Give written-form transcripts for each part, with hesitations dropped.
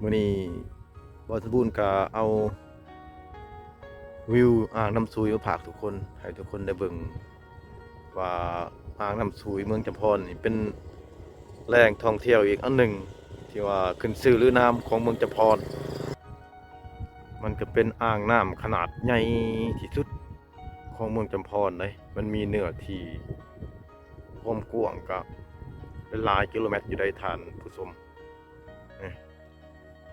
มื้อนี้บ่สมบูรณ์ก็เอาวิวอ่างน้ำซุยมาฝากทุกคนให้ทุกคนได้เบิ่งว่าอ่างน้ำซุยเมืองจำพรนี่เป็นแหล่งท่องเที่ยวอีกอันหนึ่งที่ว่าขึ้นชื่อลือน้ำของเมืองจำพรมันก็เป็นอ่างน้ำขนาดใหญ่ที่สุดของเมืองจำพรเลยมันมีเนื้อที่ความกว้างก็เป็นหลายกิโลเมตรอยู่ได้ท่านผู้ชม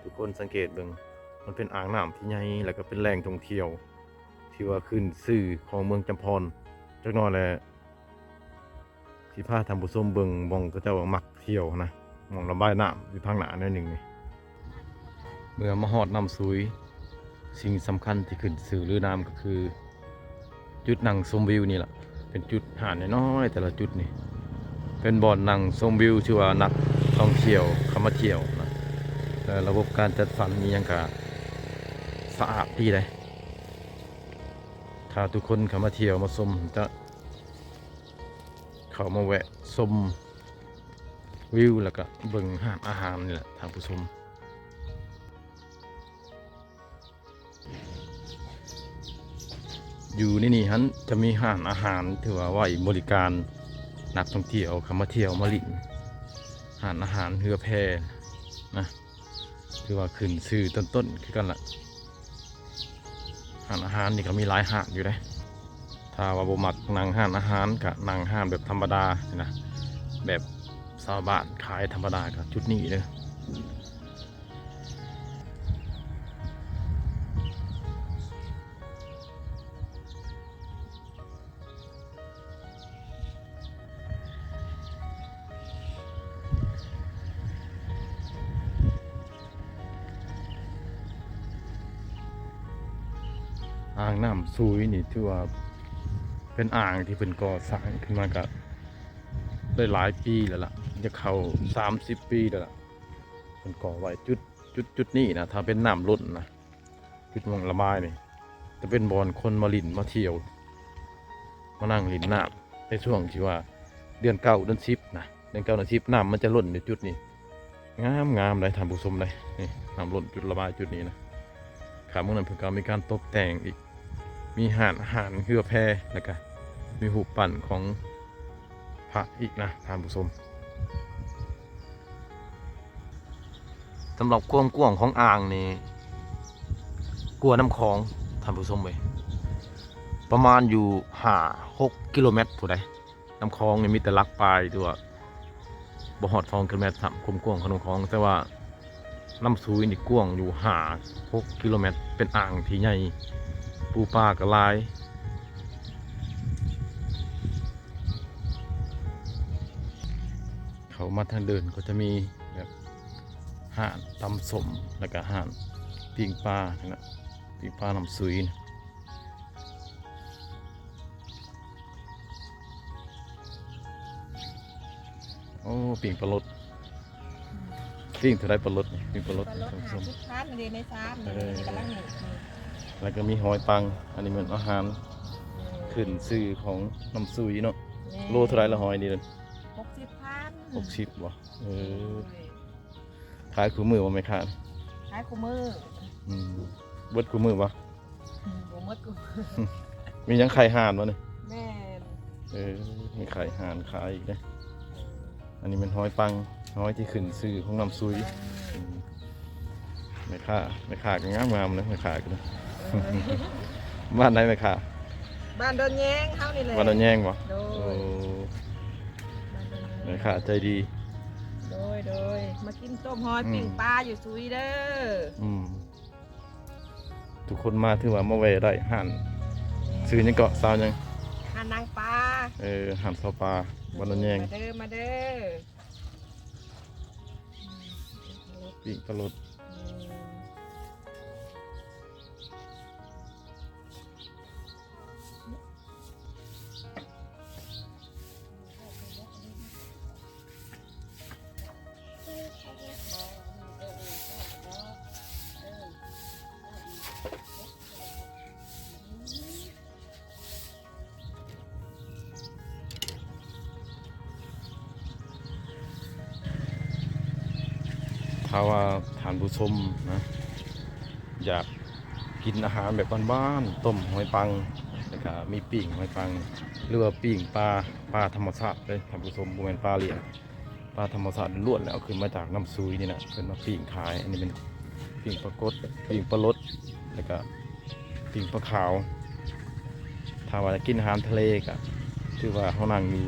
ทุกคนสังเกตเบิ่งมันเป็นอ่างน้ำที่ใหญ่แล้วก็เป็นแหล่งท่องเที่ยวที่ว่าขึ้นชื่อของเมืองจำพรจักหน่อยแหละสิพาท่านผู้ชมเบิ่งหม้องเขาเจ้ามักเที่ยวนะหม้องระบายน้ำอยู่ทางหน้าหน่อยหนึ่งนี่เมื่อมาฮอดน้ำซุยสิ่งสำคัญที่ขึ้นชื่อลือน้ำก็คือจุดนั่งชมวิวนี่แหละเป็นจุดหาดน้อยๆแต่ละจุดนี่เป็นบ่อนนั่งชมวิวชื่อว่านักท่องเที่ยวเข้ามาเที่ยวนะระบบการจัดสรรมีอย่างกะสะอาดดีเลยถ้าทุกคนเข้ามาเที่ยวมาชมจะเข้ามาแวะชมวิวแล้วก็เบิ่งหาดอาหารนี่แหละท่านผู้ชมอยู่นี่ฮันจะมีห้านอาหารถือว่าไว้บริการนักท่องเที่ยวเข้ามาเที่ยวมาลิ่นห้านอาหารเรือแพนะถือว่าขึ้นชื่อต้นๆคือกันละห้านอาหารนี่ก็มีหลายห้านอยู่เลยถ้าว่าบ่มักนั่งห้านอาหารกับนั่งห้านแบบธรรมดานะแบบชาวบ้านขายธรรมดากับจุดนี้เลยอ่างน้ำซุยนี่ถือว่าเป็นอ่างที่เป็นก่อสร้างขึ้นมากับได้หลายปีแล้วล่ะจะเข้า30 ปีแล้วล่ะเป็นก่อไว้จุดนี้นะถ้าเป็นน้ำล้นนะจุดมองระบายนี่จะเป็นบอนคนมาลิ่นมาเที่ยวมานั่งลิ่นน้ำในช่วงที่ว่าเดือน9 เดือน 10นะเดือน 9 เดือน 10น้ำมันจะล้นในจุดนี้งามเลยท่านผู้ชมเลยนี่น้ำล้นจุดระบายจุดนี้นะขาเมื่อนั้นเพิ่งก็มีการตกแต่งอีกมีหาดอาหารเรือแพแล้วก็มีหูปั่นของพระอีกนะท่านผู้ชมสำหรับความกว้างของอ่างนี่กลัวน้ำคลองท่านผู้ชมเลยประมาณอยู่6 กิโลเมตรผู้ใดน้ำคลองนี่มีแต่ลักปลายตัวบ่ฮอด2 กิโลเมตรความกว้างของน้ำคลองแต่ว่าน้ำซุยนี่กว้างอยู่6 กิโลเมตรเป็นอ่างที่ใหญ่ปูปลากระลายเขามาทางเดินก็จะมีแบบห่านตำสมแล้วก็ห่านปิ้งปลานะปิ้งปลาน้ำซุยนะโอ้ปิ้งปลาลดปิ้งเท่าไรปลาลดนี่ปิ้งปลาลด รถหาทุกท่านเลยในซ้ำนี่กำลังหนี แล้วก็มีหอยปังอันนี้เหมือนอาหารขึ้นชื่อของน้ำซุยเนาะโลเท่าไรละหอยนี่เลย60,000 60บ่ขายคู่มือว่าไม่ขาด ขายคู่มือ เบิดคู่มือบ่ บ่หมดกู มียังไข่ห่านวะเนี่ย แม่มีไข่ห่านขายอีกนะอันนี้เป็นหอยปังหอยที่ขึ้นชื่อของน้ำซุยไม่ขาก็งามๆนะไม่ขากันนะบ้านไหนไม่ขา บ้านโดนแยงเฮานี่แหละ บ้านเราแย่งบ่ โดย ไม่ขาใจดีโดยมากินต้มหอยปิ้งปลาอยู่ซุยเด้อทุกคนมาถือว่ามาแวะได้ห่านซื้อยังเกาะซาวยังหานางปลาห่านซาวปลาบ้านเราแย่งมาเด้อปิ้งปลาลด ถ้าว่าทานผู้ชมนะอยากกินอาหารแบบบ้านๆต้มหอยปังแล้วก็มีปิ้งหอยปังหรือว่าปิ้งปลาธรรมชาติเลยท่านผู้ชมบ่แม่นปลาเลี้ยงปลาธรรมชาติล้วนแล้วขึ้นมาจากน้ำซุยนี่นะเพิ่นมาปิ้งขายอันนี้เป็นปิ้งปลากดปิ้งปลารสแล้วก็ปิ้งปลาขาวถ้าว่าจะกินอาหารทะเลก็คือว่าเขานั่งอยู่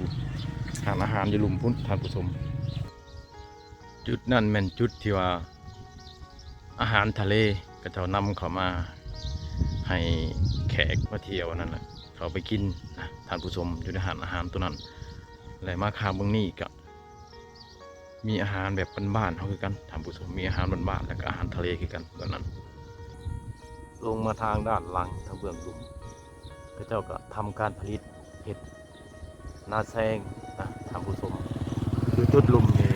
หาอาหารอยู่หลุมพุ่นท่านผู้ชมจุดนั่นแม่นจุดที่ว่าอาหารทะเลก็จะนำเข้ามาให้แขกมาเที่ยวนั่นแหละเขาไปกินนะท่านผู้ชมอยู่ในอาหารตัวนั้นและมาคาเบื้องนี้ก็มีอาหารแบบบ้านๆเขาคือกันท่านผู้ชมมีอาหารบ้านๆแล้วก็อาหารทะเลคือกันแบบนั้นลงมาทางด้านหลังทางเบื้องหลุมพระเจ้าก็ทำการผลิตเห็ดนาแซงนะท่านผู้ชมคือจุดหลุมนี่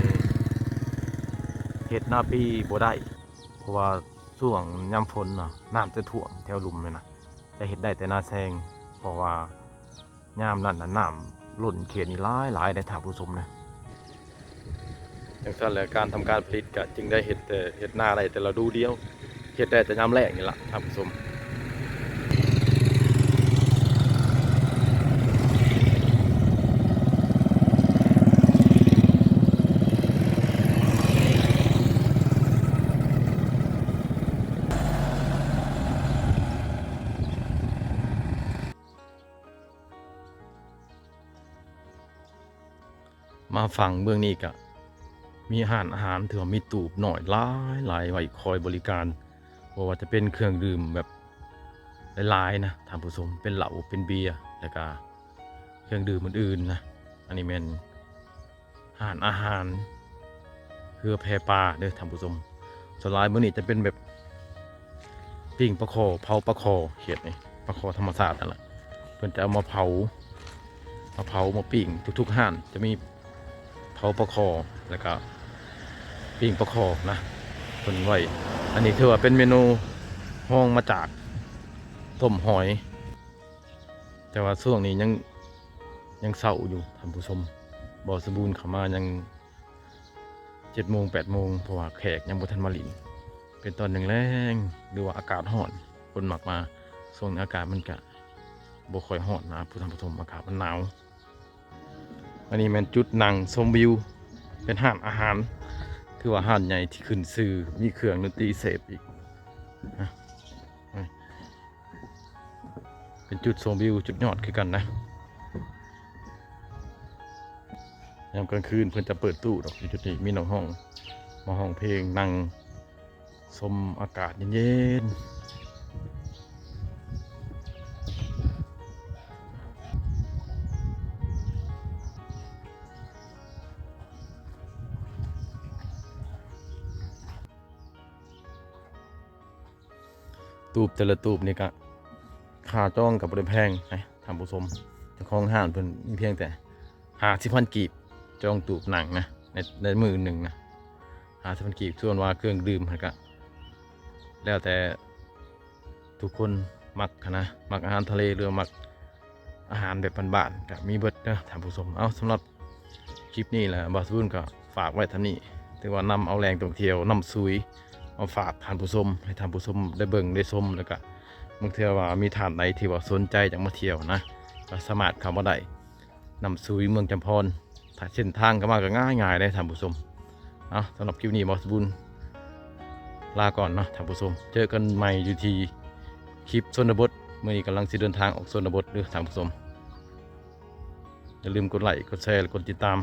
เห็ดนาปีบ่ได้เพราะว่าช่วงยามฝนเนาะน้ำจะท่วมแถวหลุมเลยนะจะเห็ดได้แต่นาแซงเพราะว่ายามนั้นน้ำล้นเขตนี่หลายในท่านผู้ชมนะอย่างนั้นแหละการทำการผลิตก็จึงได้เห็ดแต่เห็ดนาอะไรแต่เราดูเดียวเห็ดได้แต่ยามแรกนี่แหละท่านผู้ชมมาฝั่งเบื้องนี้ก็มีอาหารถือว่ามีตูบหน่อยหลายไว้คอยบริการว่าจะเป็นเครื่องดื่มแบบหลายๆนะท่านผู้ชมเป็นเหล้าเป็นเบียร์แล้วก็เครื่องดื่มอื่นๆนะอันนี้เป็นอาหารเพื่อแพปลาเด้อท่านผู้ชมส่วนหลายมื้อนี้จะเป็นแบบปิ้งปลาคอเผาปลาคอเขียดนี่ปลาคอธรรมชาตินั่นแหละเพิ่นจะเอามาเผามาปิ้งทุกๆห้านจะมีเผาปลาคอแล้วก็ปิ้งปลาคอนะคนไว้อันนี้ถือว่าเป็นเมนูห้องมาจากต้มหอยแต่ว่าช่วงนี้ยังเศร้าอยู่ท่านผู้ชมบ่สมบูรณ์เข้ามายัง7 โมง 8 โมงเพราะว่าแขกยังบ่ทันมาลินเป็นตอนแรงหรือว่าอากาศร้อนคนมักมาช่วงนี้อากาศมันก็บ่ค่อยร้อนนะผู้ท่านผู้ชมอากาศมันหนาวอันนี้เป็นจุดนั่งชมวิวเป็นห้านอาหารคือว่าห้านใหญ่ที่ขึ้นชื่อมีเครื่องดนตรีเสพอีกนะเป็นจุดชมวิวจุดยอดคือกันนะยามกลางคืนเพื่อนจะเปิดตู้ดอกอยู่จุดนี้มีน้องห้องมาห้องเพลงนั่งชมอากาศเย็นๆตูบแต่ละตูบนี่ก็ค่าจ้องกับบริแพงนะท่านผู้ชมเจ้าของห้างเพิ่นมีเพียงแต่50,000 กีบจองตูบหนังนะในมือหนึ่งนะ50,000 กีบส่วนว่าเครื่องดื่มก็แล้วแต่ทุกคนมักนะมักอาหารทะเลหรือมักอาหารแบบบ้านๆก็มีเบิดนะท่านผู้ชมเอาสำหรับคลิปนี้แหละบอสบุญก็ฝากไว้เท่านี้ถือว่านำเอาแรงท่องเที่ยวนำซุยมาฝากท่านผู้ชมให้ท่านผู้ชมได้เบิ่งได้ชมแล้วก็บางเทื่อว่ามีท่านใดที่ว่าสนใจอยากมาเที่ยวนะก็สามารถเข้ามาได้นำซุยเมืองจำพรถ้าเส้นทางก็มาก็ง่ายได้ท่านผู้ชมเอาสำหรับคลิปนี้บอสบุญลาก่อนเนาะท่านผู้ชมเจอกันใหม่อยู่ที่คลิปชนบทเมื่อนี้กำลังสิเดินทางออกชนบทเด้อท่านผู้ชมอย่าลืมกดไลค์กดแชร์กดติดตาม